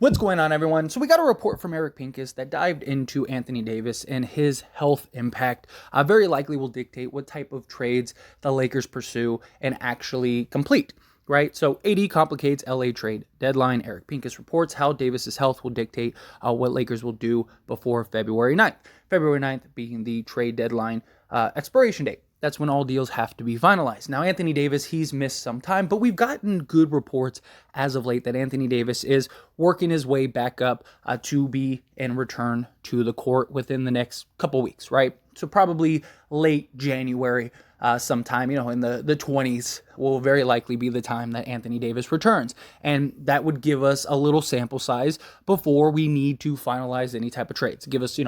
What's going on, everyone? So we got a report from Eric Pincus that dived into Anthony Davis and his health impact. Very likely will dictate what type of trades the Lakers pursue and actually complete. Right? So AD complicates LA trade deadline. Eric Pincus reports how Davis's health will dictate what Lakers will do before February 9th. February 9th being the trade deadline expiration date. That's when all deals have to be finalized. Now, Anthony Davis, he's missed some time, but we've gotten good reports as of late that Anthony Davis is working his way back up to be and return to the court within the next couple weeks, right? So probably late January sometime, in the 20s will very likely be the time that Anthony Davis returns. And that would give us a little sample size before we need to finalize any type of trades. Give us,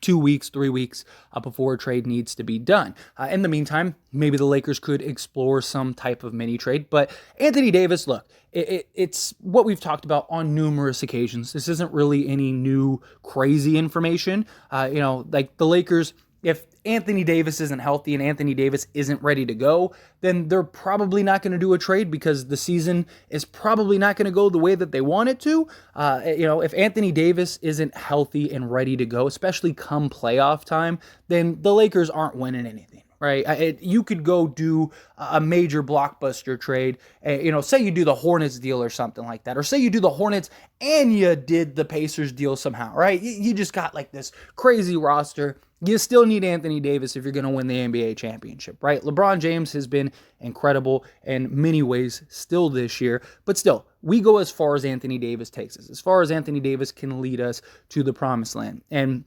2 weeks, 3 weeks before a trade needs to be done. In the meantime, maybe the Lakers could explore some type of mini trade. But Anthony Davis, look, it's what we've talked about on numerous occasions. This isn't really any new crazy information. Like the Lakers, if Anthony Davis isn't healthy and Anthony Davis isn't ready to go, then they're probably not going to do a trade because the season is probably not going to go the way that they want it to. If Anthony Davis isn't healthy and ready to go, especially come playoff time, then the Lakers aren't winning anything. Right, you could go do a major blockbuster trade. Say you do the Hornets deal or something like that, or say you do the Hornets and you did the Pacers deal somehow. Right, you just got like this crazy roster. You still need Anthony Davis if you're going to win the NBA championship, right? LeBron James has been incredible in many ways still this year, but still, we go as far as Anthony Davis takes us, as far as Anthony Davis can lead us to the promised land. And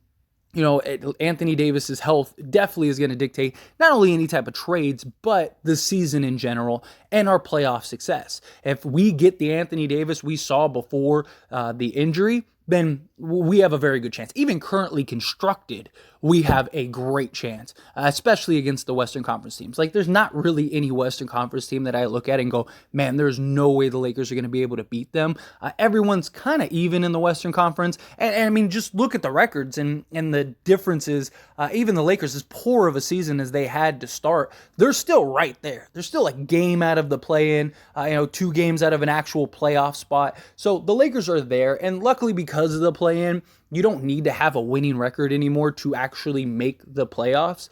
Anthony Davis's health definitely is going to dictate not only any type of trades, but the season in general and our playoff success. If we get the Anthony Davis we saw before the injury, then we have a very good chance. Even currently constructed, we have a great chance, especially against the Western Conference teams. Like, there's not really any Western Conference team that I look at and go, man, there's no way the Lakers are going to be able to beat them. Everyone's kind of even in the Western Conference. And I mean, just look at the records and the differences. Even the Lakers, as poor of a season as they had to start, they're still right there. They're still a game out of the play-in, 2 games out of an actual playoff spot. So the Lakers are there, and luckily because of the play-in, you don't need to have a winning record anymore to actually make the playoffs.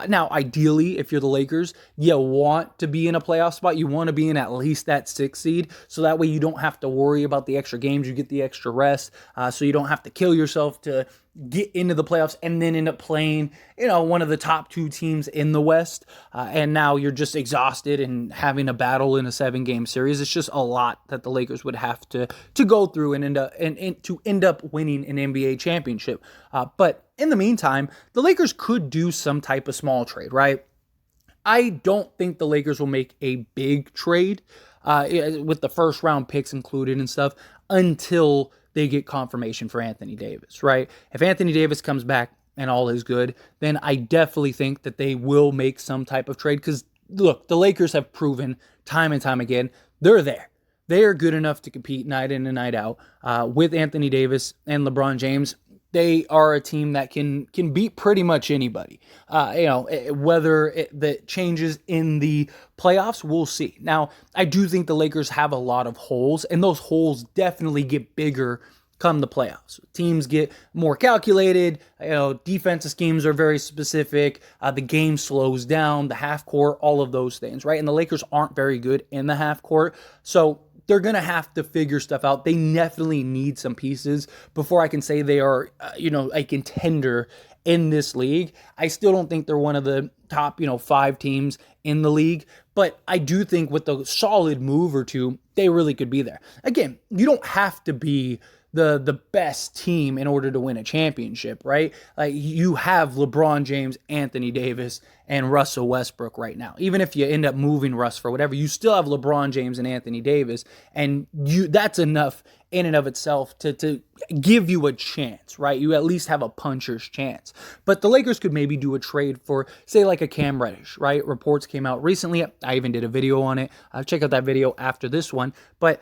Now, ideally, if you're the Lakers, you want to be in a playoff spot. You want to be in at least that 6th seed, so that way you don't have to worry about the extra games. You get the extra rest, so you don't have to kill yourself to get into the playoffs and then end up playing, one of the top 2 teams in the West. And now you're just exhausted and having a battle in a 7-game series. It's just a lot that the Lakers would have to go through and end up winning an NBA championship. But in the meantime, the Lakers could do some type of small trade, right? I don't think the Lakers will make a big trade with the first round picks included and stuff until they get confirmation for Anthony Davis, right? If Anthony Davis comes back and all is good, then I definitely think that they will make some type of trade because, look, the Lakers have proven time and time again, they're there. They are good enough to compete night in and night out with Anthony Davis and LeBron James. They are a team that can beat pretty much anybody. Whether the changes in the playoffs, we'll see. Now, I do think the Lakers have a lot of holes, and those holes definitely get bigger come the playoffs. Teams get more calculated. Defensive schemes are very specific. The game slows down, the half court, all of those things, right? And the Lakers aren't very good in the half court, so they're going to have to figure stuff out. They definitely need some pieces before I can say they are, a contender in this league. I still don't think they're one of the top, 5 teams in the league, but I do think with a solid move or two, they really could be there. Again, you don't have to be the best team in order to win a championship, right? Like, you have LeBron James, Anthony Davis, and Russell Westbrook right now. Even if you end up moving Russ for whatever, you still have LeBron James and Anthony Davis, and that's enough in and of itself to give you a chance, right? You at least have a puncher's chance. But the Lakers could maybe do a trade for, say, like a Cam Reddish, right? Reports came out recently. I even did a video on it. Check out that video after this one. But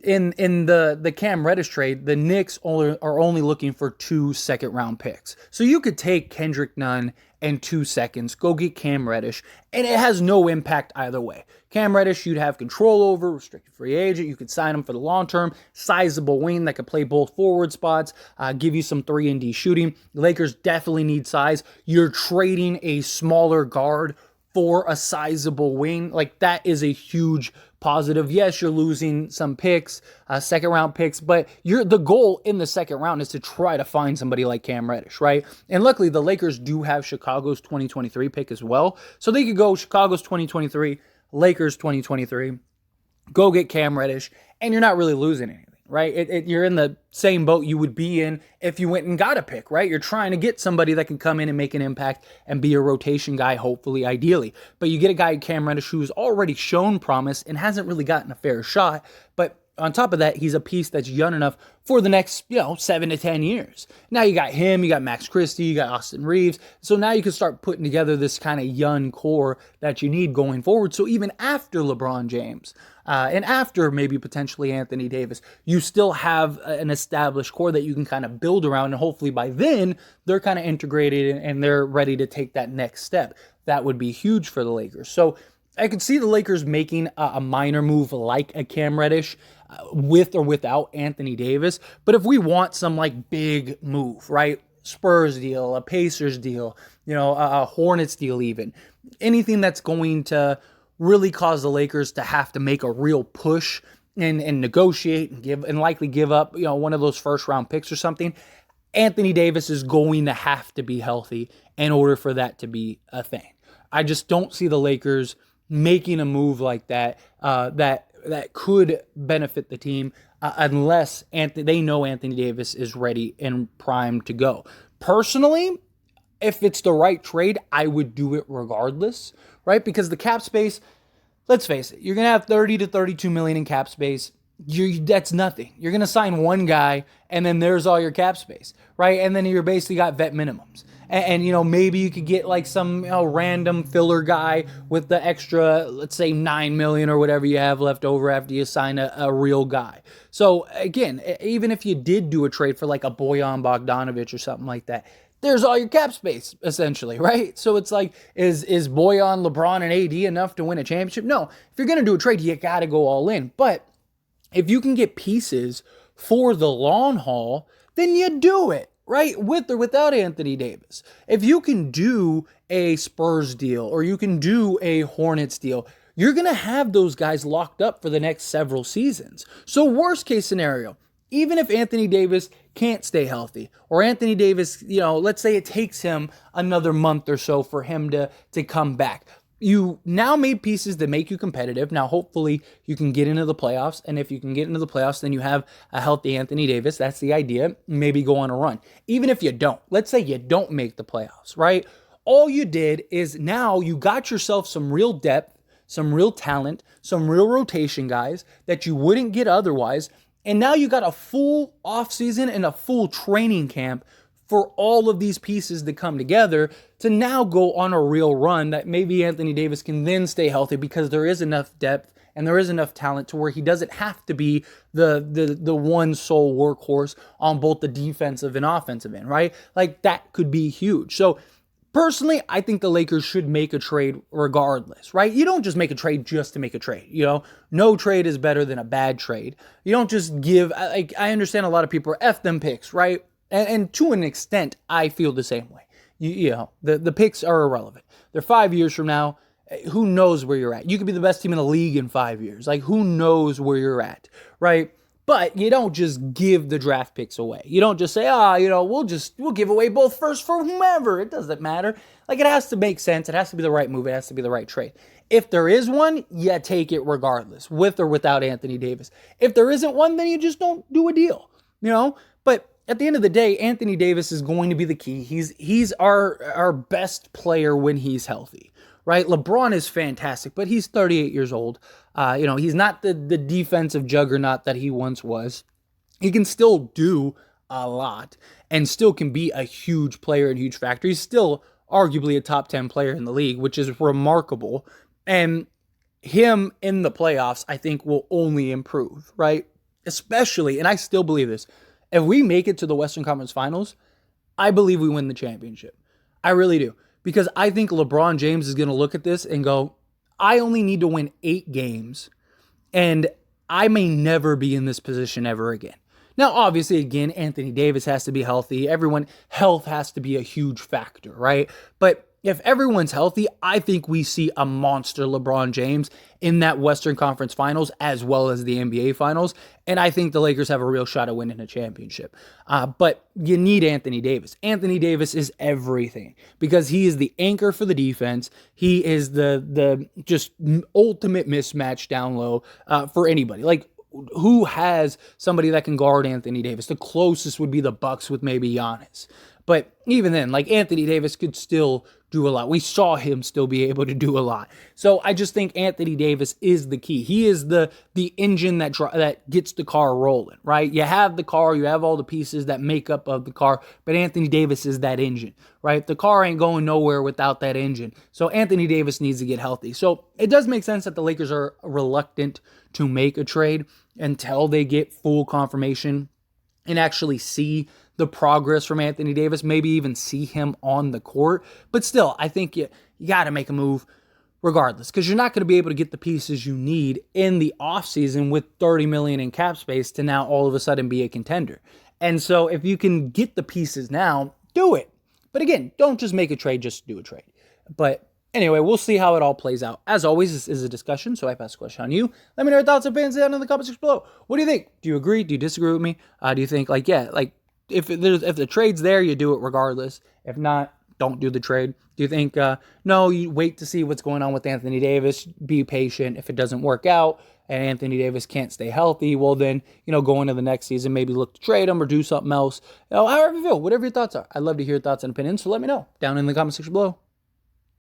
in the Cam Reddish trade, the Knicks are only looking for 2 second-round picks. So you could take Kendrick Nunn and 2 seconds, go get Cam Reddish, and it has no impact either way. Cam Reddish, you'd have control over, restricted free agent. You could sign him for the long term, sizable wing that could play both forward spots, give you some 3-and-D shooting. The Lakers definitely need size. You're trading a smaller guard for a sizable wing. Like, that is a huge positive. Yes, you're losing some picks, second round picks, but the goal in the second round is to try to find somebody like Cam Reddish, right? And luckily, the Lakers do have Chicago's 2023 pick as well. So they could go Chicago's 2023, Lakers 2023, go get Cam Reddish, and you're not really losing anything, right? You're in the same boat you would be in if you went and got a pick, right? You're trying to get somebody that can come in and make an impact and be a rotation guy, hopefully, ideally. But you get a guy, Cam Reddish, who's already shown promise and hasn't really gotten a fair shot. But on top of that, he's a piece that's young enough for the next, 7 to 10 years. Now you got him, you got Max Christie, you got Austin Reeves. So now you can start putting together this kind of young core that you need going forward. So even after LeBron James, and after maybe potentially Anthony Davis, you still have an established core that you can kind of build around. And hopefully by then, they're kind of integrated and they're ready to take that next step. That would be huge for the Lakers. So I could see the Lakers making a minor move like a Cam Reddish with or without Anthony Davis. But if we want some like big move, right? Spurs deal, a Pacers deal, a Hornets deal even. Anything that's going to really cause the Lakers to have to make a real push and negotiate and likely give up, one of those first round picks or something. Anthony Davis is going to have to be healthy in order for that to be a thing. I just don't see the Lakers making a move like that that could benefit the team unless they know Anthony Davis is ready and primed to go. Personally, if it's the right trade, I would do it regardless, right? Because the cap space, let's face it, you're going to have 30 to 32 million in cap space. That's nothing. You're going to sign one guy and then there's all your cap space, right? And then you're basically got vet minimums. And maybe you could get like some random filler guy with the extra, let's say 9 million or whatever you have left over after you sign a real guy. So again, even if you did do a trade for like a Bojan Bogdanovic or something like that, there's all your cap space essentially, right? So it's like, is Bojan, LeBron, and AD enough to win a championship? No. If you're going to do a trade, you got to go all in. But if you can get pieces for the long haul, then you do it. Right? With or without Anthony Davis. If you can do a Spurs deal or you can do a Hornets deal, you're going to have those guys locked up for the next several seasons. So worst case scenario, even if Anthony Davis can't stay healthy or Anthony Davis, let's say it takes him another month or so for him to come back. You now made pieces that make you competitive. Now, hopefully, you can get into the playoffs. And if you can get into the playoffs, then you have a healthy Anthony Davis. That's the idea. Maybe go on a run. Even if you don't, let's say you don't make the playoffs, right? All you did is now you got yourself some real depth, some real talent, some real rotation guys that you wouldn't get otherwise. And now you got a full offseason and a full training camp for all of these pieces to come together to now go on a real run that maybe Anthony Davis can then stay healthy because there is enough depth and there is enough talent to where he doesn't have to be the one sole workhorse on both the defensive and offensive end, right? Like that could be huge. So personally, I think the Lakers should make a trade regardless, right? You don't just make a trade just to make a trade, No trade is better than a bad trade. You don't just give, I understand a lot of people are F them picks, right? And to an extent, I feel the same way. The picks are irrelevant. They're 5 years from now. Who knows where you're at? You could be the best team in the league in 5 years. Like, who knows where you're at, right? But you don't just give the draft picks away. You don't just say, we'll give away both first for whomever. It doesn't matter. Like, it has to make sense. It has to be the right move. It has to be the right trade. If there is one, you take it regardless, with or without Anthony Davis. If there isn't one, then you just don't do a deal, But at the end of the day, Anthony Davis is going to be the key. He's our best player when he's healthy, right? LeBron is fantastic, but he's 38 years old. He's not the defensive juggernaut that he once was. He can still do a lot and still can be a huge player and huge factor. He's still arguably a top 10 player in the league, which is remarkable. And him in the playoffs, I think, will only improve, right? especially, and I still believe this, if we make it to the Western Conference Finals, I believe we win the championship. I really do. Because I think LeBron James is going to look at this and go, I only need to win 8 games, and I may never be in this position ever again. Now, obviously, again, Anthony Davis has to be healthy. Health has to be a huge factor, right? But if everyone's healthy, I think we see a monster LeBron James in that Western Conference Finals as well as the NBA Finals. And I think the Lakers have a real shot at winning a championship. But you need Anthony Davis. Anthony Davis is everything because he is the anchor for the defense. He is the just ultimate mismatch down low for anybody. Like, who has somebody that can guard Anthony Davis? The closest would be the Bucks with maybe Giannis. But even then, like, Anthony Davis could still do a lot. We saw him still be able to do a lot. So I just think Anthony Davis is the key. He is the engine that gets the car rolling, right? You have the car, you have all the pieces that make up of the car, but Anthony Davis is that engine, right? The car ain't going nowhere without that engine. So Anthony Davis needs to get healthy. So it does make sense that the Lakers are reluctant to make a trade until they get full confirmation and actually see the progress from Anthony Davis, maybe even see him on the court. But still, I think you got to make a move regardless, because you're not going to be able to get the pieces you need in the offseason with $30 million in cap space to now all of a sudden be a contender. And so if you can get the pieces now, do it. But again, don't just make a trade just to do a trade. But anyway, we'll see how it all plays out. As always, this is a discussion, so I pass the question on you. Let me know your thoughts and opinions down in the comments below. What do you think? Do you agree? Do you disagree with me? Do you think, if the trade's there, you do it regardless. If not, don't do the trade. Do you think, no, you wait to see what's going on with Anthony Davis, be patient. If it doesn't work out and Anthony Davis can't stay healthy, well then, go into the next season, maybe look to trade him or do something else. However you feel, whatever your thoughts are. I'd love to hear your thoughts and opinions, so let me know down in the comment section below.